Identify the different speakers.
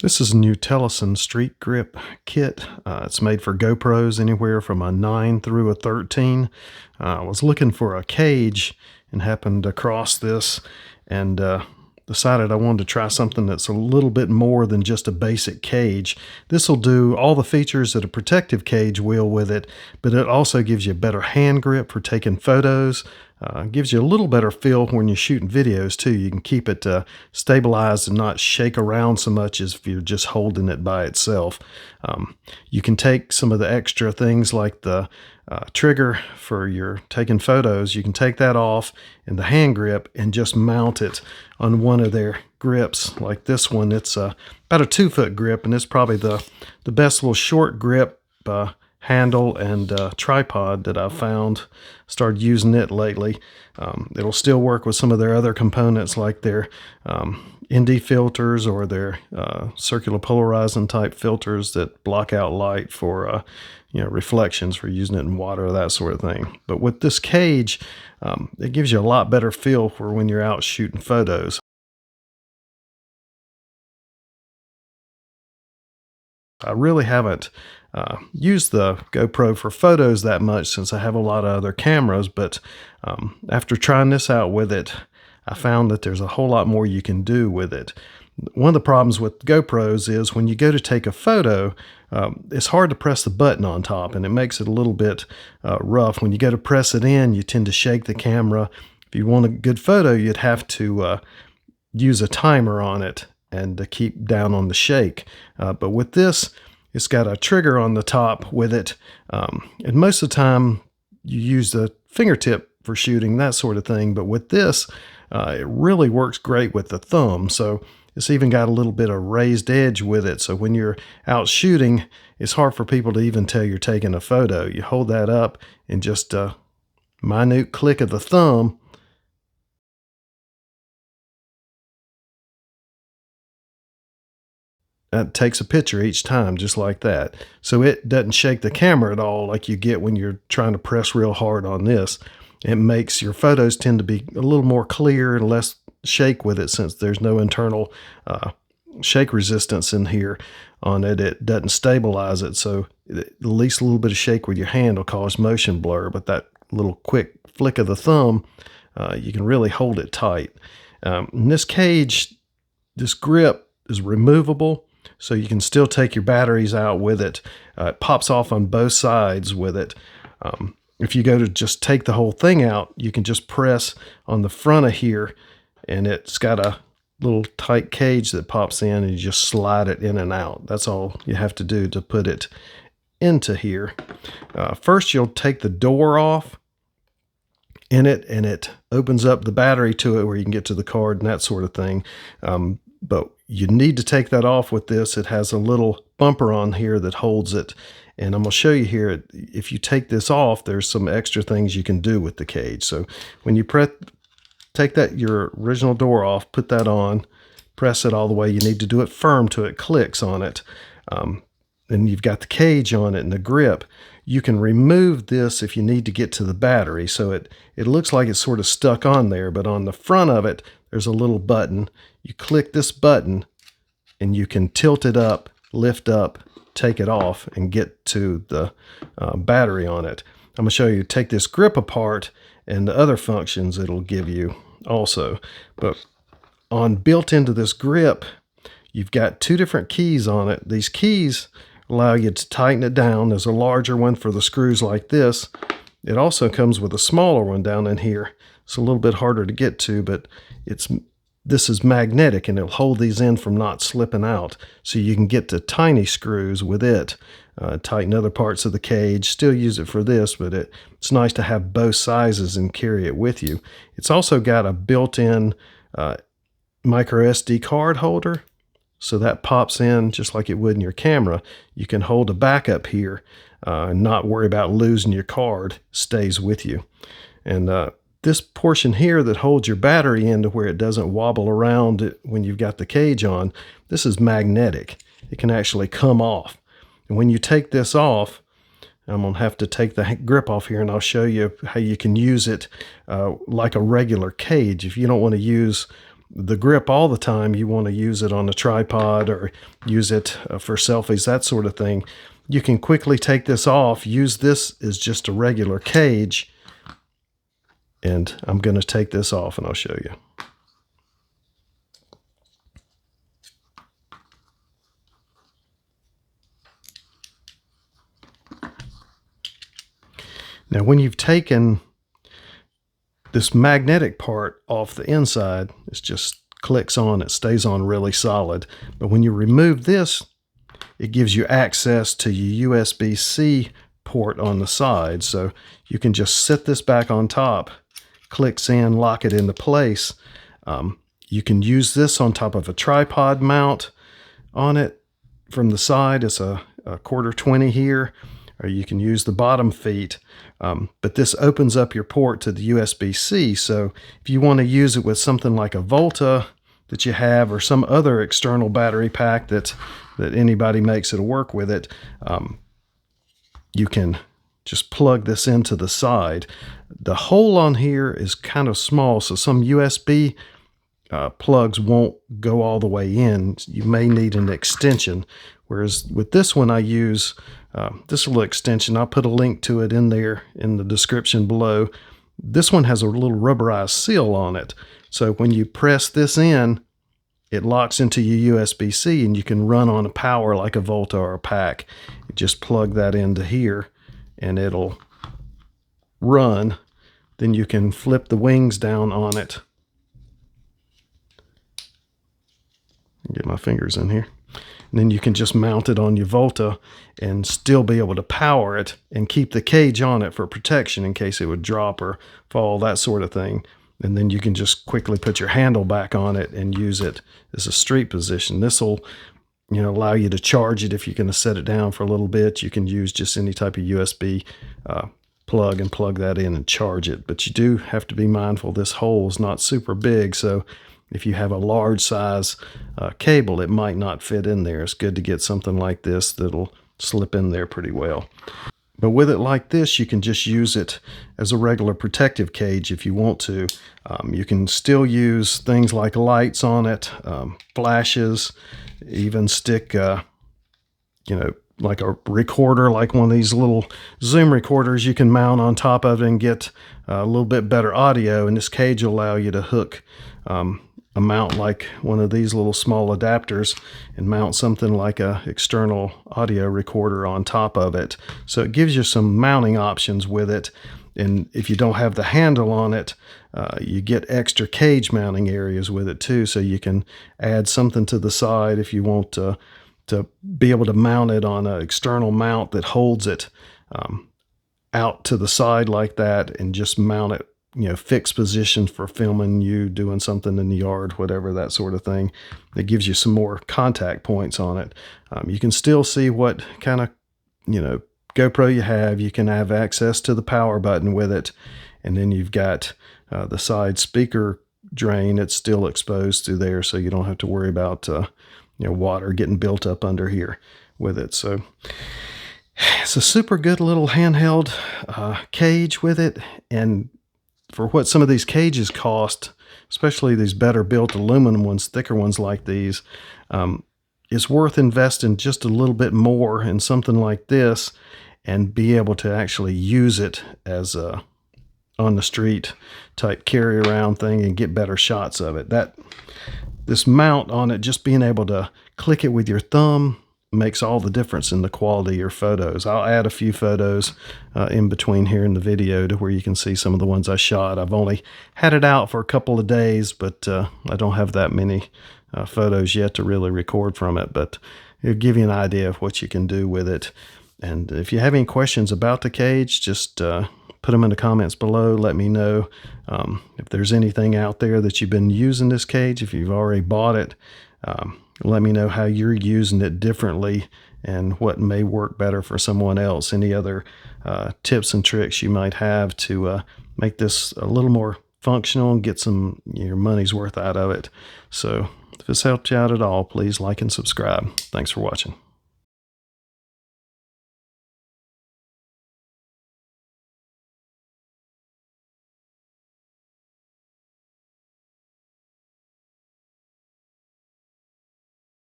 Speaker 1: This is a new Telesin Street Grip Kit. It's made for GoPros anywhere from a 9 through a 13. I was looking for a cage and happened across this and decided I wanted to try something that's a little bit more than just a basic cage. This will do all the features that a protective cage will with it, but it also gives you a better hand grip for taking photos. Gives you a little better feel when you're shooting videos too. You can keep it stabilized and not shake around so much as if you're just holding it by itself. You can take some of the extra things like the trigger for your taking photos. You can take that off and the hand grip and just mount it on one of their grips like this one. It's about a 2-foot grip, and it's probably the best little short grip handle and tripod that I've found. Started using it lately. It'll still work with some of their other components like their ND filters or their circular polarizing type filters that block out light for reflections for using it in water, that sort of thing. But with this cage, it gives you a lot better feel for when you're out shooting photos. I really haven't used the GoPro for photos that much since I have a lot of other cameras, but after trying this out with it, I found that there's a whole lot more you can do with it. One of the problems with GoPros is when you go to take a photo, it's hard to press the button on top, and it makes it a little bit rough. When you go to press it in, you tend to shake the camera. If you want a good photo, you'd have to use a timer on it and to keep down on the shake. But with this, it's got a trigger on the top with it. And most of the time you use the fingertip for shooting, that sort of thing. But with this, it really works great with the thumb. So it's even got a little bit of raised edge with it. So when you're out shooting, it's hard for people to even tell you're taking a photo. You hold that up and just a minute click of the thumb, that takes a picture each time, just like that. So it doesn't shake the camera at all like you get when you're trying to press real hard on this. It makes your photos tend to be a little more clear and less shake with it, since there's no internal shake resistance in here on it. It doesn't stabilize it, so at least a little bit of shake with your hand will cause motion blur, but that little quick flick of the thumb, you can really hold it tight. In this cage, this grip is removable, so you can still take your batteries out with it. It pops off on both sides with it. If you go to just take the whole thing out, you can just press on the front of here, and it's got a little tight cage that pops in, and you just slide it in and out. That's all you have to do to put it into here. First, you'll take the door off in it, and it opens up the battery to it where you can get to the card and that sort of thing. But you need to take that off with this. It has a little bumper on here that holds it. And I'm going to show you here, if you take this off, there's some extra things you can do with the cage. So when you take your original door off, put that on, press it all the way. You need to do it firm till it clicks on it. And you've got the cage on it and the grip. You can remove this if you need to get to the battery. So it looks like it's sort of stuck on there, but on the front of it, there's a little button. You click this button and you can tilt it up, lift up, take it off, and get to the battery on it. I'm going to show you, take this grip apart and the other functions it'll give you also. But built into this grip, you've got 2 different keys on it. These keys allow you to tighten it down. There's a larger one for the screws like this. It also comes with a smaller one down in here. It's a little bit harder to get to, but this is magnetic, and it'll hold these in from not slipping out. So you can get to tiny screws with it. Tighten other parts of the cage. Still use it for this, but it's nice to have both sizes and carry it with you. It's also got a built-in micro SD card holder. So that pops in just like it would in your camera. You can hold a backup here and not worry about losing your card. Stays with you. And this portion here that holds your battery in to where it doesn't wobble around when you've got the cage on, this is magnetic. It can actually come off. And when you take this off, I'm going to have to take the grip off here, and I'll show you how you can use it like a regular cage. If you don't want to use the grip all the time, you want to use it on a tripod or use it for selfies, that sort of thing, you can quickly take this off, use this as just a regular cage, and I'm going to take this off and I'll show you. Now when you've taken this magnetic part off the inside, it just clicks on, it stays on really solid. But when you remove this, it gives you access to your USB-C port on the side. So you can just set this back on top, clicks in, lock it into place. You can use this on top of a tripod mount on it from the side. It's a 1/4-20 here, or you can use the bottom feet. But this opens up your port to the USB-C. So if you want to use it with something like a Volta that you have, or some other external battery pack that anybody makes, it'll work with it, you can just plug this into the side. The hole on here is kind of small, so some USB plugs won't go all the way in. You may need an extension, whereas with this one I use this little extension. I'll put a link to it in there in the description below. This one has a little rubberized seal on it, so when you press this in, it locks into your USB-C and you can run on a power like a Volta or a pack. You just plug that into here and it'll run. Then you can flip the wings down on it. Get my fingers in here. And then you can just mount it on your Volta and still be able to power it and keep the cage on it for protection in case it would drop or fall, that sort of thing. And then you can just quickly put your handle back on it and use it as a street position. This will, allow you to charge it if you're going to set it down for a little bit. You can use just any type of USB plug and plug that in and charge it. But you do have to be mindful this hole is not super big, so if you have a large size cable, it might not fit in there. It's good to get something like this that'll slip in there pretty well. But with it like this, you can just use it as a regular protective cage if you want to. You can still use things like lights on it, flashes, even stick, like a recorder, like one of these little Zoom recorders you can mount on top of it and get a little bit better audio. And this cage will allow you to hook a mount like one of these little small adapters and mount something like a external audio recorder on top of it. So it gives you some mounting options with it. And if you don't have the handle on it, you get extra cage mounting areas with it too. So you can add something to the side if you want to be able to mount it on an external mount that holds it out to the side like that, and just mount it, fixed position for filming you doing something in the yard, whatever, that sort of thing. It gives you some more contact points on it. You can still see what kind of, GoPro you have. You can have access to the power button with it. And then you've got the side speaker drain. It's still exposed through there, so you don't have to worry about, water getting built up under here with it. So it's a super good little handheld cage with it. And for what some of these cages cost, especially these better built aluminum ones, thicker ones like these, it's worth investing just a little bit more in something like this and be able to actually use it as a on the street type carry around thing and get better shots of it. This mount on it, just being able to click it with your thumb, makes all the difference in the quality of your photos. I'll add a few photos in between here in the video to where you can see some of the ones I shot. I've only had it out for a couple of days, but I don't have that many photos yet to really record from it, but it'll give you an idea of what you can do with it. And if you have any questions about the cage, just put them in the comments below. Let me know if there's anything out there that you've been using this cage. If you've already bought it, let me know how you're using it differently and what may work better for someone else. Any other tips and tricks you might have to make this a little more functional and get some your money's worth out of it. So if this helped you out at all, please like and subscribe. Thanks for watching.